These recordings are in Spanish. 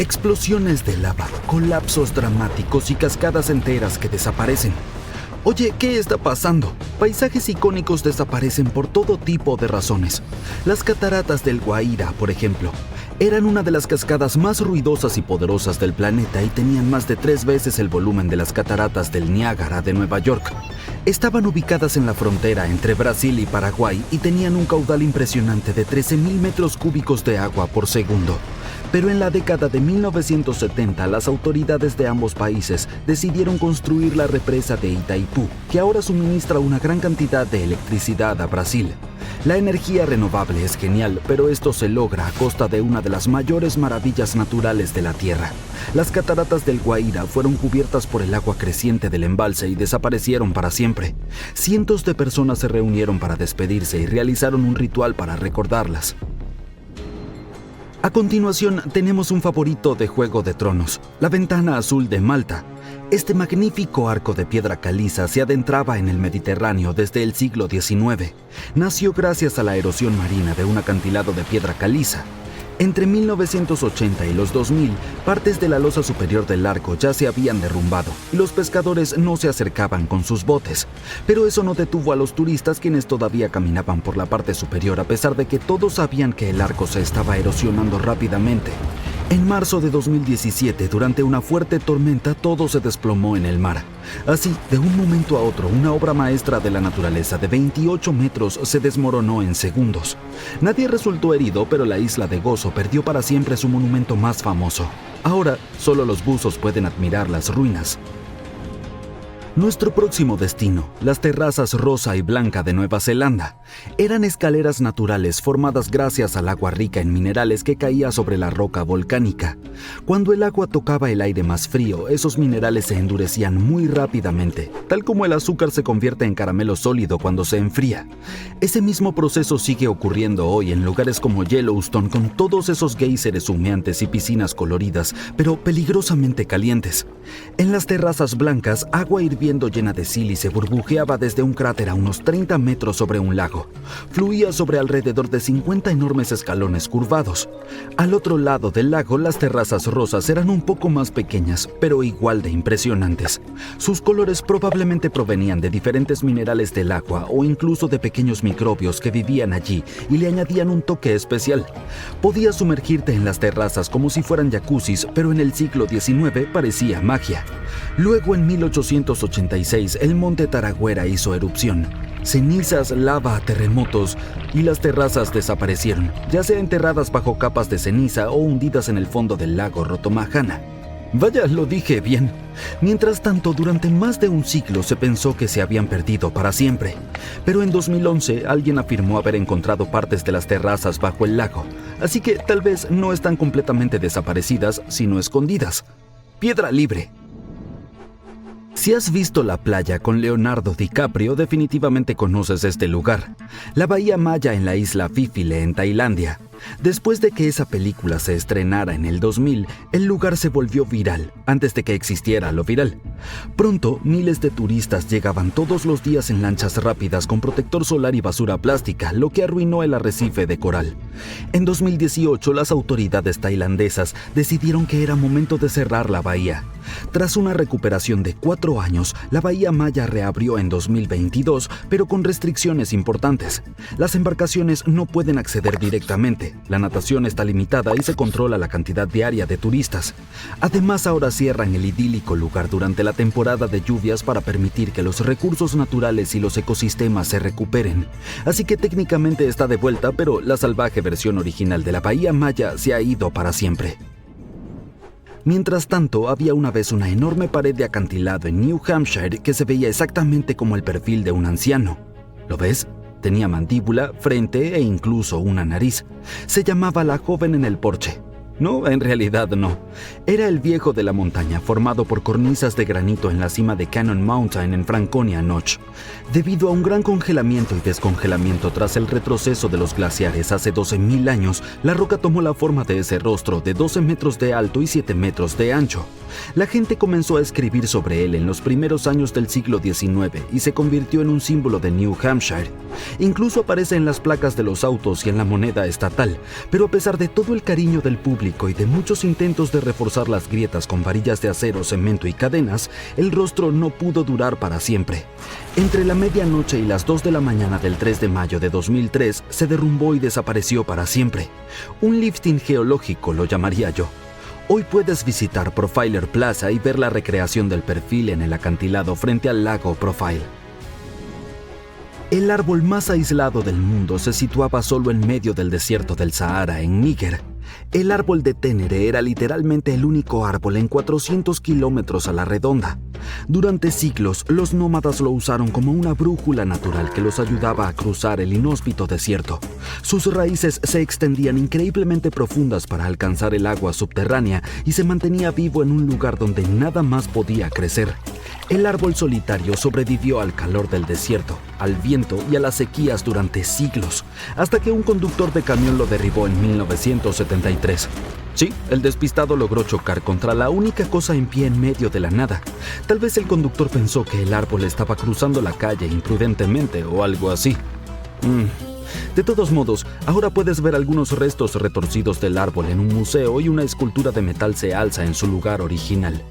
Explosiones de lava, colapsos dramáticos y cascadas enteras que desaparecen. Oye, ¿qué está pasando? Paisajes icónicos desaparecen por todo tipo de razones. Las cataratas del Guaira, por ejemplo, eran una de las cascadas más ruidosas y poderosas del planeta y tenían más de 3 veces el volumen de las cataratas del Niágara de Nueva York. Estaban ubicadas en la frontera entre Brasil y Paraguay y tenían un caudal impresionante de 13.000 metros cúbicos de agua por segundo. Pero en la década de 1970, las autoridades de ambos países decidieron construir la represa de Itaipú, que ahora suministra una gran cantidad de electricidad a Brasil. La energía renovable es genial, pero esto se logra a costa de una de las mayores maravillas naturales de la Tierra. Las cataratas del Guaira fueron cubiertas por el agua creciente del embalse y desaparecieron para siempre. Cientos de personas se reunieron para despedirse y realizaron un ritual para recordarlas. A continuación, tenemos un favorito de Juego de Tronos, la Ventana Azul de Malta. Este magnífico arco de piedra caliza se adentraba en el Mediterráneo desde el siglo XIX. Nació gracias a la erosión marina de un acantilado de piedra caliza. Entre 1980 y los 2000, partes de la losa superior del arco ya se habían derrumbado y los pescadores no se acercaban con sus botes. Pero eso no detuvo a los turistas, quienes todavía caminaban por la parte superior a pesar de que todos sabían que el arco se estaba erosionando rápidamente. En marzo de 2017, durante una fuerte tormenta, todo se desplomó en el mar. Así, de un momento a otro, una obra maestra de la naturaleza de 28 metros se desmoronó en segundos. Nadie resultó herido, pero la isla de Gozo perdió para siempre su monumento más famoso. Ahora, solo los buzos pueden admirar las ruinas. Nuestro próximo destino, las terrazas rosa y blanca de Nueva Zelanda, eran escaleras naturales formadas gracias al agua rica en minerales que caía sobre la roca volcánica. Cuando el agua tocaba el aire más frío, esos minerales se endurecían muy rápidamente, tal como el azúcar se convierte en caramelo sólido cuando se enfría. Ese mismo proceso sigue ocurriendo hoy en lugares como Yellowstone, con todos esos géiseres humeantes y piscinas coloridas, pero peligrosamente calientes. En las terrazas blancas, agua hirviendo llena de sílice burbujeaba desde un cráter a unos 30 metros sobre un lago. Fluía sobre alrededor de 50 enormes escalones curvados. Al otro lado del lago, las terrazas rosas eran un poco más pequeñas, pero igual de impresionantes. Sus colores probablemente provenían de diferentes minerales del agua o incluso de pequeños microbios que vivían allí y le añadían un toque especial. Podías sumergirte en las terrazas como si fueran jacuzzis, pero en el siglo XIX parecía magia. Luego, en 1886, el monte Taragüera hizo erupción. Cenizas, lava, terremotos, y las terrazas desaparecieron, ya sea enterradas bajo capas de ceniza o hundidas en el fondo del lago Rotomajana. Vaya, lo dije bien. Mientras tanto, durante más de un siglo se pensó que se habían perdido para siempre. Pero en 2011 alguien afirmó haber encontrado partes de las terrazas bajo el lago, así que tal vez no están completamente desaparecidas, sino escondidas. Piedra libre. Si has visto La playa con Leonardo DiCaprio, definitivamente conoces este lugar. La Bahía Maya en la isla Fifile, en Tailandia. Después de que esa película se estrenara en el 2000, el lugar se volvió viral, antes de que existiera lo viral. Pronto, miles de turistas llegaban todos los días en lanchas rápidas con protector solar y basura plástica, lo que arruinó el arrecife de coral. En 2018, las autoridades tailandesas decidieron que era momento de cerrar la bahía. Tras una recuperación de 4 años, la Bahía Maya reabrió en 2022, pero con restricciones importantes. Las embarcaciones no pueden acceder directamente, la natación está limitada y se controla la cantidad diaria de turistas. Además, ahora cierran el idílico lugar durante la temporada de lluvias para permitir que los recursos naturales y los ecosistemas se recuperen. Así que técnicamente está de vuelta, pero la salvaje versión original de la Bahía Maya se ha ido para siempre. Mientras tanto, había una vez una enorme pared de acantilado en New Hampshire que se veía exactamente como el perfil de un anciano. ¿Lo ves? Tenía mandíbula, frente e incluso una nariz. Se llamaba La joven en el porche. No, en realidad no. Era el viejo de la montaña, formado por cornisas de granito en la cima de Cannon Mountain en Franconia Notch. Debido a un gran congelamiento y descongelamiento tras el retroceso de los glaciares hace 12.000 años, la roca tomó la forma de ese rostro de 12 metros de alto y 7 metros de ancho. La gente comenzó a escribir sobre él en los primeros años del siglo XIX y se convirtió en un símbolo de New Hampshire. Incluso aparece en las placas de los autos y en la moneda estatal, pero a pesar de todo el cariño del público, acrílico y de muchos intentos de reforzar las grietas con varillas de acero, cemento y cadenas, el rostro no pudo durar para siempre. Entre la medianoche y las 2 de la mañana del 3 de mayo de 2003 se derrumbó y desapareció para siempre. Un lifting geológico lo llamaría yo. Hoy puedes visitar Profiler Plaza y ver la recreación del perfil en el acantilado frente al lago Profile. El árbol más aislado del mundo se situaba solo en medio del desierto del Sahara, en Níger. El árbol de Ténere era literalmente el único árbol en 400 kilómetros a la redonda. Durante siglos, los nómadas lo usaron como una brújula natural que los ayudaba a cruzar el inhóspito desierto. Sus raíces se extendían increíblemente profundas para alcanzar el agua subterránea y se mantenía vivo en un lugar donde nada más podía crecer. El árbol solitario sobrevivió al calor del desierto, al viento y a las sequías durante siglos, hasta que un conductor de camión lo derribó en 1973. Sí, el despistado logró chocar contra la única cosa en pie en medio de la nada. Tal vez el conductor pensó que el árbol estaba cruzando la calle imprudentemente o algo así. De todos modos, ahora puedes ver algunos restos retorcidos del árbol en un museo y una escultura de metal se alza en su lugar original.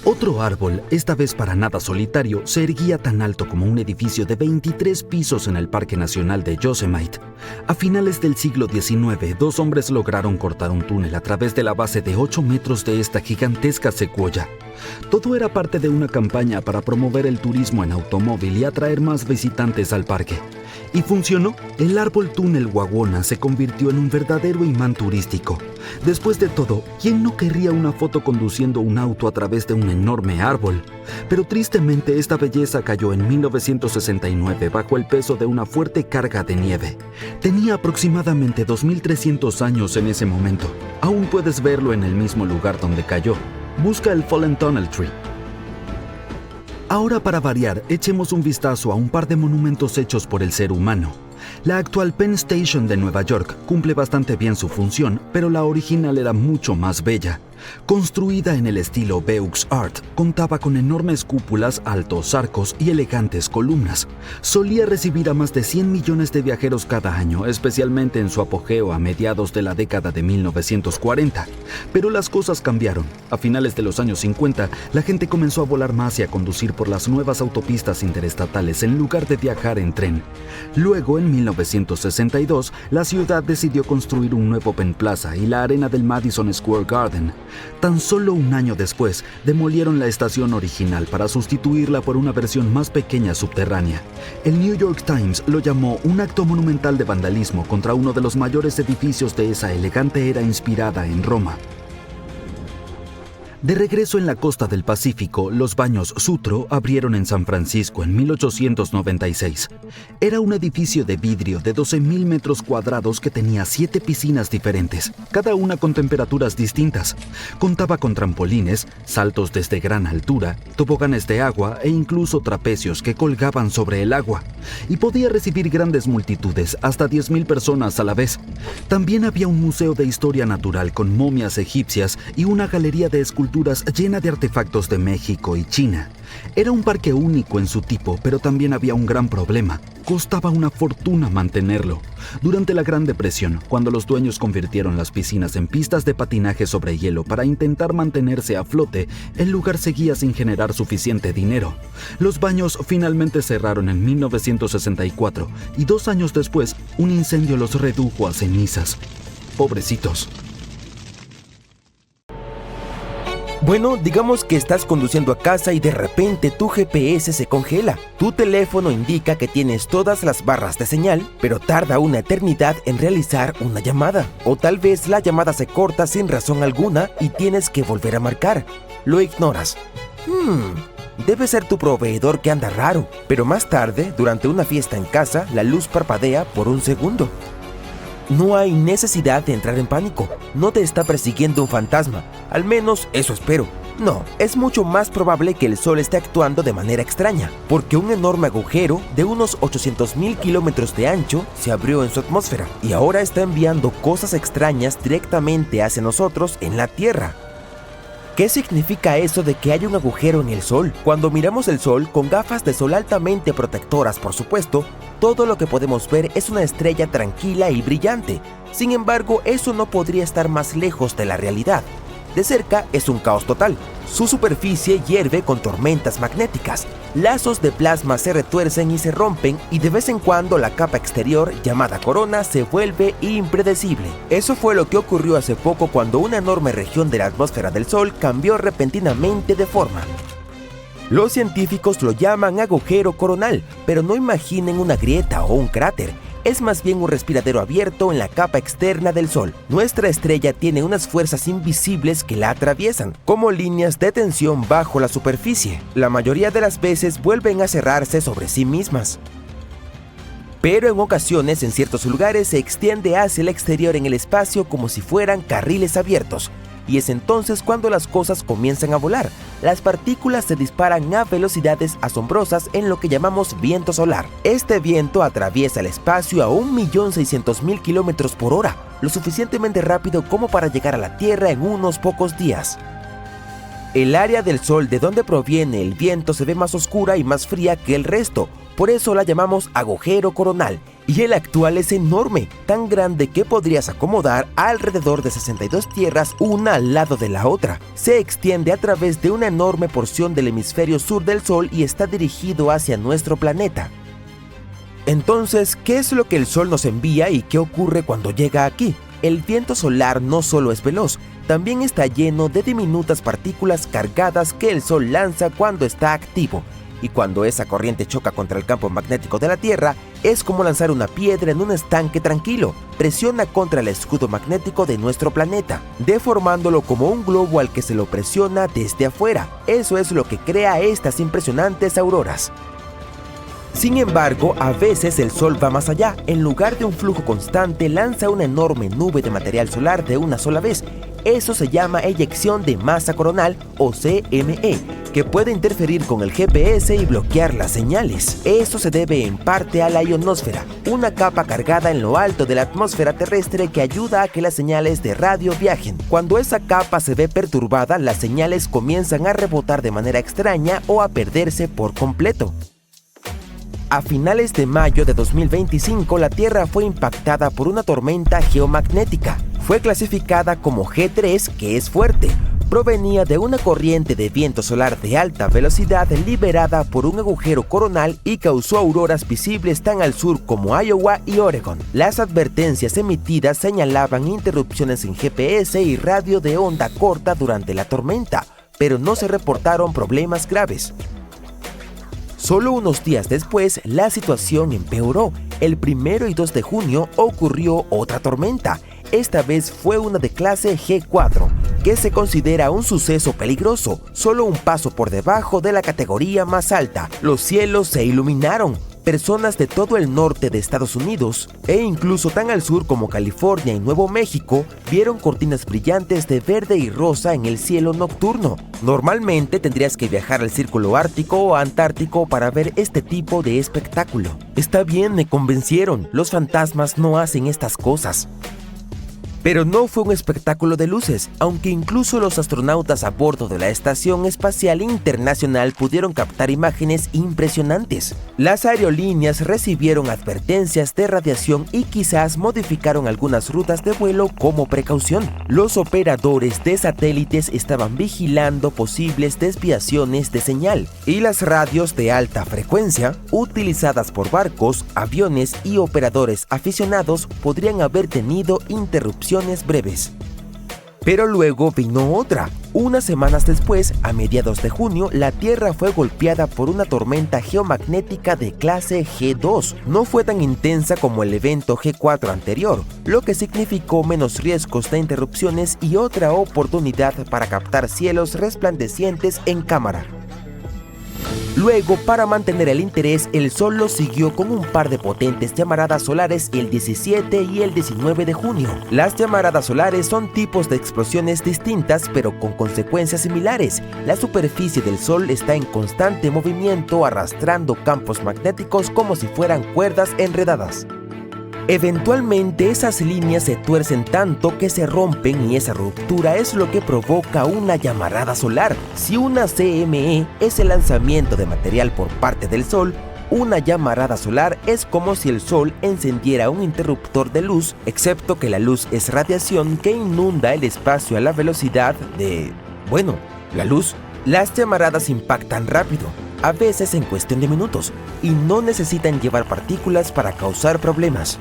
Otro árbol, esta vez para nada solitario, se erguía tan alto como un edificio de 23 pisos en el Parque Nacional de Yosemite. A finales del siglo XIX, 2 hombres lograron cortar un túnel a través de la base de 8 metros de esta gigantesca secuoya. Todo era parte de una campaña para promover el turismo en automóvil y atraer más visitantes al parque. Y funcionó. El árbol túnel Wawona se convirtió en un verdadero imán turístico. Después de todo, ¿quién no querría una foto conduciendo un auto a través de un enorme árbol? Pero tristemente esta belleza cayó en 1969 bajo el peso de una fuerte carga de nieve. Tenía aproximadamente 2300 años en ese momento. Aún puedes verlo en el mismo lugar donde cayó. Busca el Fallen Tunnel Tree. Ahora, para variar, echemos un vistazo a un par de monumentos hechos por el ser humano. La actual Penn Station de Nueva York cumple bastante bien su función, pero la original era mucho más bella. Construida en el estilo Beaux Art, contaba con enormes cúpulas, altos arcos y elegantes columnas. Solía recibir a más de 100 millones de viajeros cada año, especialmente en su apogeo a mediados de la década de 1940. Pero las cosas cambiaron. A finales de los años 50, la gente comenzó a volar más y a conducir por las nuevas autopistas interestatales en lugar de viajar en tren. Luego, en 1962, la ciudad decidió construir un nuevo Penn Plaza y la arena del Madison Square Garden. Tan solo un año después, demolieron la estación original para sustituirla por una versión más pequeña subterránea. El New York Times lo llamó un acto monumental de vandalismo contra uno de los mayores edificios de esa elegante era inspirada en Roma. De regreso en la costa del Pacífico, los baños Sutro abrieron en San Francisco en 1896. Era un edificio de vidrio de 12,000 metros cuadrados que tenía 7 piscinas diferentes, cada una con temperaturas distintas. Contaba con trampolines, saltos desde gran altura, toboganes de agua e incluso trapecios que colgaban sobre el agua. Y podía recibir grandes multitudes, hasta 10,000 personas a la vez. También había un museo de historia natural con momias egipcias y una galería de esculturas llena de artefactos de México y China. Era un parque único en su tipo, pero también había un gran problema. Costaba una fortuna mantenerlo. Durante la Gran Depresión, cuando los dueños convirtieron las piscinas en pistas de patinaje sobre hielo para intentar mantenerse a flote, el lugar seguía sin generar suficiente dinero. Los baños finalmente cerraron en 1964 y 2 años después, un incendio los redujo a cenizas. Pobrecitos. Bueno, digamos que estás conduciendo a casa y de repente tu GPS se congela. Tu teléfono indica que tienes todas las barras de señal, pero tarda una eternidad en realizar una llamada. O tal vez la llamada se corta sin razón alguna y tienes que volver a marcar. Lo ignoras. Debe ser tu proveedor que anda raro. Pero más tarde, durante una fiesta en casa, la luz parpadea por un segundo. No hay necesidad de entrar en pánico. No te está persiguiendo un fantasma. Al menos eso espero. No, es mucho más probable que el Sol esté actuando de manera extraña, porque un enorme agujero de unos 800,000 kilómetros de ancho se abrió en su atmósfera y ahora está enviando cosas extrañas directamente hacia nosotros en la Tierra. ¿Qué significa eso de que hay un agujero en el Sol? Cuando miramos el Sol con gafas de sol altamente protectoras, por supuesto, todo lo que podemos ver es una estrella tranquila y brillante. Sin embargo, eso no podría estar más lejos de la realidad. De cerca es un caos total. Su superficie hierve con tormentas magnéticas. Lazos de plasma se retuercen y se rompen, y de vez en cuando la capa exterior, llamada corona, se vuelve impredecible. Eso fue lo que ocurrió hace poco cuando una enorme región de la atmósfera del Sol cambió repentinamente de forma. Los científicos lo llaman agujero coronal, pero no imaginen una grieta o un cráter. Es más bien un respiradero abierto en la capa externa del Sol. Nuestra estrella tiene unas fuerzas invisibles que la atraviesan, como líneas de tensión bajo la superficie. La mayoría de las veces vuelven a cerrarse sobre sí mismas. Pero en ocasiones, en ciertos lugares, se extiende hacia el exterior en el espacio como si fueran carriles abiertos. Y es entonces cuando las cosas comienzan a volar. Las partículas se disparan a velocidades asombrosas en lo que llamamos viento solar. Este viento atraviesa el espacio a 1.600.000 km por hora, lo suficientemente rápido como para llegar a la Tierra en unos pocos días. El área del Sol de donde proviene el viento se ve más oscura y más fría que el resto, por eso la llamamos agujero coronal. Y el actual es enorme, tan grande que podrías acomodar alrededor de 62 tierras una al lado de la otra. Se extiende a través de una enorme porción del hemisferio sur del Sol y está dirigido hacia nuestro planeta. Entonces, ¿qué es lo que el Sol nos envía y qué ocurre cuando llega aquí? El viento solar no solo es veloz, también está lleno de diminutas partículas cargadas que el Sol lanza cuando está activo. Y cuando esa corriente choca contra el campo magnético de la Tierra, es como lanzar una piedra en un estanque tranquilo. Presiona contra el escudo magnético de nuestro planeta, deformándolo como un globo al que se lo presiona desde afuera. Eso es lo que crea estas impresionantes auroras. Sin embargo, a veces el Sol va más allá. En lugar de un flujo constante, lanza una enorme nube de material solar de una sola vez. Eso se llama eyección de masa coronal o CME, que puede interferir con el GPS y bloquear las señales. Eso se debe en parte a la ionosfera, una capa cargada en lo alto de la atmósfera terrestre que ayuda a que las señales de radio viajen. Cuando esa capa se ve perturbada, las señales comienzan a rebotar de manera extraña o a perderse por completo. A finales de mayo de 2025, la Tierra fue impactada por una tormenta geomagnética. Fue clasificada como G3, que es fuerte. Provenía de una corriente de viento solar de alta velocidad liberada por un agujero coronal y causó auroras visibles tan al sur como Iowa y Oregon. Las advertencias emitidas señalaban interrupciones en GPS y radio de onda corta durante la tormenta, pero no se reportaron problemas graves. Solo unos días después, la situación empeoró. El 1 y 2 de junio ocurrió otra tormenta. Esta vez fue una de clase G4, que se considera un suceso peligroso, solo un paso por debajo de la categoría más alta. Los cielos se iluminaron. Personas de todo el norte de Estados Unidos, e incluso tan al sur como California y Nuevo México, vieron cortinas brillantes de verde y rosa en el cielo nocturno. Normalmente tendrías que viajar al Círculo Ártico o Antártico para ver este tipo de espectáculo. Está bien, me convencieron, los fantasmas no hacen estas cosas. Pero no fue un espectáculo de luces, aunque incluso los astronautas a bordo de la Estación Espacial Internacional pudieron captar imágenes impresionantes. Las aerolíneas recibieron advertencias de radiación y quizás modificaron algunas rutas de vuelo como precaución. Los operadores de satélites estaban vigilando posibles desviaciones de señal, y las radios de alta frecuencia, utilizadas por barcos, aviones y operadores aficionados, podrían haber tenido interrupciones breves. Pero luego vino otra. Unas semanas después, a mediados de junio, la Tierra fue golpeada por una tormenta geomagnética de clase G2. No fue tan intensa como el evento G4 anterior, lo que significó menos riesgos de interrupciones y otra oportunidad para captar cielos resplandecientes en cámara. Luego, para mantener el interés, el Sol lo siguió con un par de potentes llamaradas solares el 17 y el 19 de junio. Las llamaradas solares son tipos de explosiones distintas, pero con consecuencias similares. La superficie del Sol está en constante movimiento, arrastrando campos magnéticos como si fueran cuerdas enredadas. Eventualmente esas líneas se tuercen tanto que se rompen y esa ruptura es lo que provoca una llamarada solar. Si una CME es el lanzamiento de material por parte del Sol, una llamarada solar es como si el Sol encendiera un interruptor de luz, excepto que la luz es radiación que inunda el espacio a la velocidad de, la luz. Las llamaradas impactan rápido, a veces en cuestión de minutos, y no necesitan llevar partículas para causar problemas.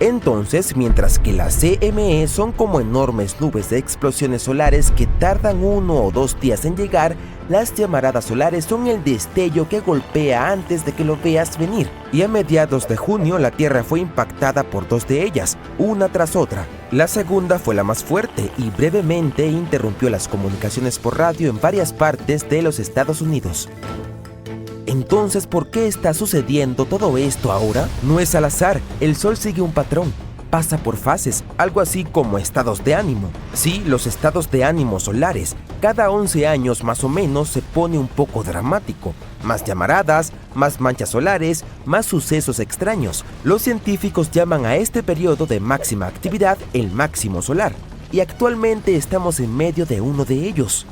Entonces, mientras que las CME son como enormes nubes de explosiones solares que tardan 1 o 2 días en llegar, las llamaradas solares son el destello que golpea antes de que lo veas venir. Y a mediados de junio la Tierra fue impactada por 2 de ellas, una tras otra. La segunda fue la más fuerte y brevemente interrumpió las comunicaciones por radio en varias partes de los Estados Unidos. Entonces, ¿por qué está sucediendo todo esto ahora? No es al azar, el Sol sigue un patrón. Pasa por fases, algo así como estados de ánimo. Sí, los estados de ánimo solares. Cada 11 años más o menos se pone un poco dramático. Más llamaradas, más manchas solares, más sucesos extraños. Los científicos llaman a este periodo de máxima actividad el máximo solar. Y actualmente estamos en medio de uno de ellos.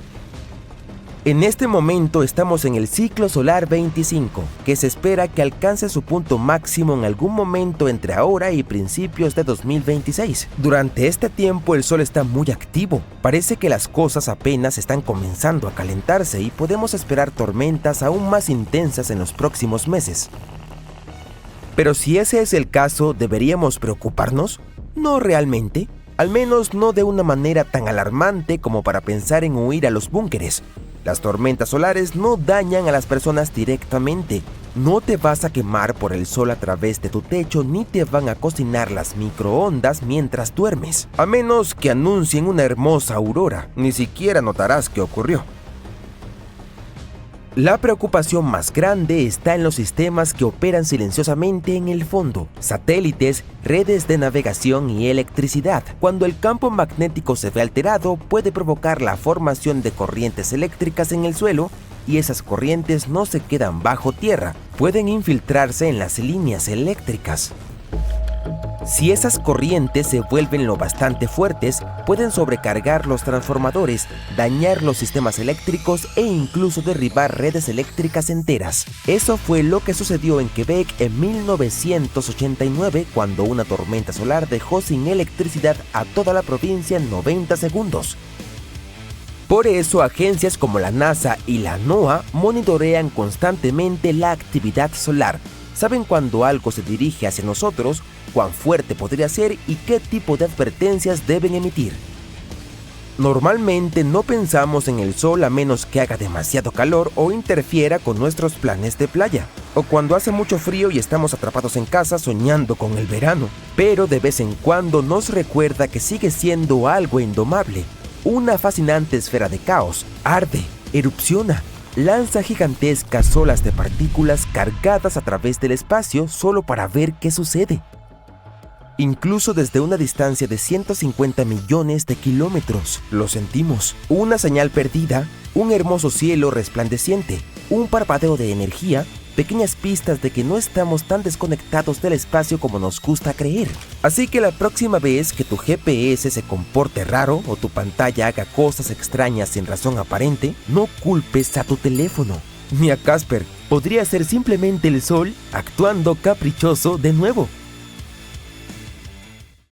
En este momento estamos en el ciclo solar 25, que se espera que alcance su punto máximo en algún momento entre ahora y principios de 2026. Durante este tiempo el Sol está muy activo. Parece que las cosas apenas están comenzando a calentarse y podemos esperar tormentas aún más intensas en los próximos meses. Pero si ese es el caso, ¿deberíamos preocuparnos? No realmente. Al menos no de una manera tan alarmante como para pensar en huir a los búnkeres. Las tormentas solares no dañan a las personas directamente. No te vas a quemar por el sol a través de tu techo ni te van a cocinar las microondas mientras duermes. A menos que anuncien una hermosa aurora, ni siquiera notarás qué ocurrió. La preocupación más grande está en los sistemas que operan silenciosamente en el fondo, satélites, redes de navegación y electricidad. Cuando el campo magnético se ve alterado, puede provocar la formación de corrientes eléctricas en el suelo y esas corrientes no se quedan bajo tierra, pueden infiltrarse en las líneas eléctricas. Si esas corrientes se vuelven lo bastante fuertes, pueden sobrecargar los transformadores, dañar los sistemas eléctricos e incluso derribar redes eléctricas enteras. Eso fue lo que sucedió en Quebec en 1989, cuando una tormenta solar dejó sin electricidad a toda la provincia en 90 segundos. Por eso, agencias como la NASA y la NOAA monitorean constantemente la actividad solar. Saben cuando algo se dirige hacia nosotros, cuán fuerte podría ser y qué tipo de advertencias deben emitir. Normalmente no pensamos en el sol a menos que haga demasiado calor o interfiera con nuestros planes de playa, o cuando hace mucho frío y estamos atrapados en casa soñando con el verano. Pero de vez en cuando nos recuerda que sigue siendo algo indomable, una fascinante esfera de caos, arde, erupciona, lanza gigantescas olas de partículas cargadas a través del espacio solo para ver qué sucede. Incluso desde una distancia de 150 millones de kilómetros, lo sentimos. Una señal perdida, un hermoso cielo resplandeciente, un parpadeo de energía, pequeñas pistas de que no estamos tan desconectados del espacio como nos gusta creer. Así que la próxima vez que tu GPS se comporte raro o tu pantalla haga cosas extrañas sin razón aparente, no culpes a tu teléfono ni a Casper. Podría ser simplemente el sol actuando caprichoso de nuevo.